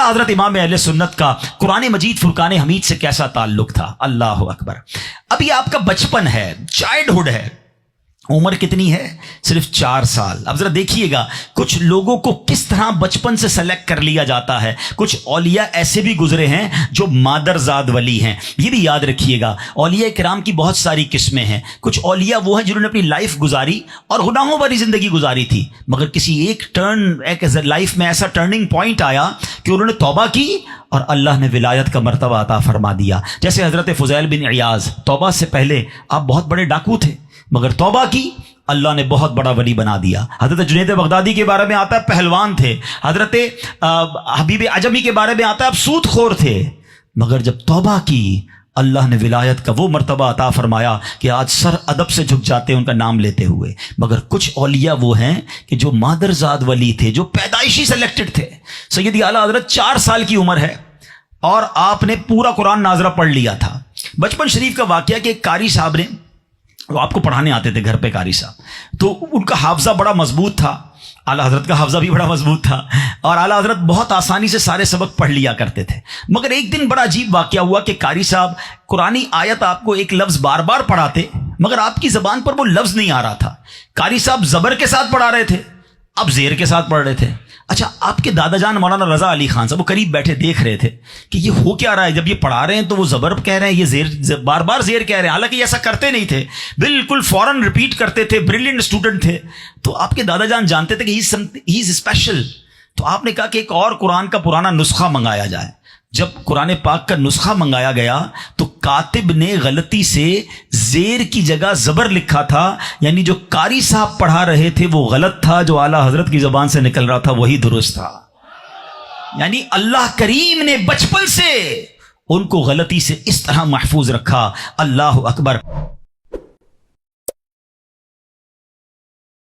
आला हजरत इमाम अहले सुन्नत का कुरान मजीद फुरकान हमीद से कैसा ताल्लुक था। अल्लाह अकबर। अभी आपका बचपन है, चाइल्डहुड है, उम्र कितनी है? सिर्फ 4 साल। अब जरा देखिएगा कुछ लोगों को किस तरह बचपन से सेलेक्ट कर लिया जाता है। कुछ औलिया ऐसे भी गुजरे हैं जो मादरजाद वली हैं, ये भी याद रखिएगा। औलिया किराम की बहुत सारी किस्में हैं। कुछ औलिया वो हैं जिन्होंने अपनी लाइफ गुजारी और गुनाहों भरी जिंदगी गुजारी थी, मगर किसी एक लाइफ में ऐसा टर्निंग पॉइंट आया कि उन्होंने तौबा की और अल्लाह ने विलायत का मर्तबा अता फरमा दिया। जैसे हजरत फुज़ैल बिन इयाज़, तौबा से पहले आप बहुत बड़े डाकू थे, मगर तौबा की, अल्लाह ने बहुत बड़ा वली बना दिया। हजरत जुनैद बगदादी के बारे में आता है पहलवान थे। हजरत हबीब अजमी के बारे में आता है आप सूदखोर थे, मगर जब तौबा की अल्लाह ने विलायत का वो मर्तबा अता फरमाया कि आज सर अदब से झुक जाते हैं उनका नाम लेते हुए। मगर कुछ औलिया वो हैं कि जो मादरजाद वली थे, जो पैदाइशी सेलेक्टेड थे। सैयदी आला हजरत 4 साल की उम्र है और आपने पूरा कुरान नाजरा पढ़ लिया था। बचपन शरीफ का वाकया कि एक कारी साहब ने, वो आपको पढ़ाने आते थे घर पे, कारी साहब, तो उनका हाफजा बड़ा मजबूत था। आला हजरत का हाफजा भी बड़ा मजबूत था और आला हजरत बहुत आसानी से सारे सबक पढ़ लिया करते थे। मगर एक दिन बड़ा अजीब वाकया हुआ कि कारी साहब कुरानी आयत आपको एक लफ्ज बार बार पढ़ाते, मगर आपकी जबान पर वो लफ्ज नहीं आ रहा था। कारी साहब जबर के साथ पढ़ा रहे थे, आप जेर के साथ पढ़ रहे थे। अच्छा, आपके दादा जान मौलाना रजा अली खान साहब वो करीब बैठे देख रहे थे कि ये हो क्या रहा है। जब ये पढ़ा रहे हैं तो वो जबर कह रहे हैं, ये जेर बार बार जेर कह रहे हैं, हालांकि ऐसा करते नहीं थे, बिल्कुल फौरन रिपीट करते थे, ब्रिलियंट स्टूडेंट थे। तो आपके दादा जान जानते थे कि ही इज स्पेशल। तो आपने कहा कि एक और कुरान का पुराना नुस्खा मंगाया जाए। जब कुरान पाक का नुस्खा मंगाया गया तो कातिब ने गलती से जेर की जगह जबर लिखा था, यानी जो कारी साहब पढ़ा रहे थे वो गलत था, जो आला हजरत की जबान से निकल रहा था वही दुरुस्त था। यानी अल्लाह करीम ने बचपन से उनको गलती से इस तरह महफूज रखा। अल्लाह अकबर।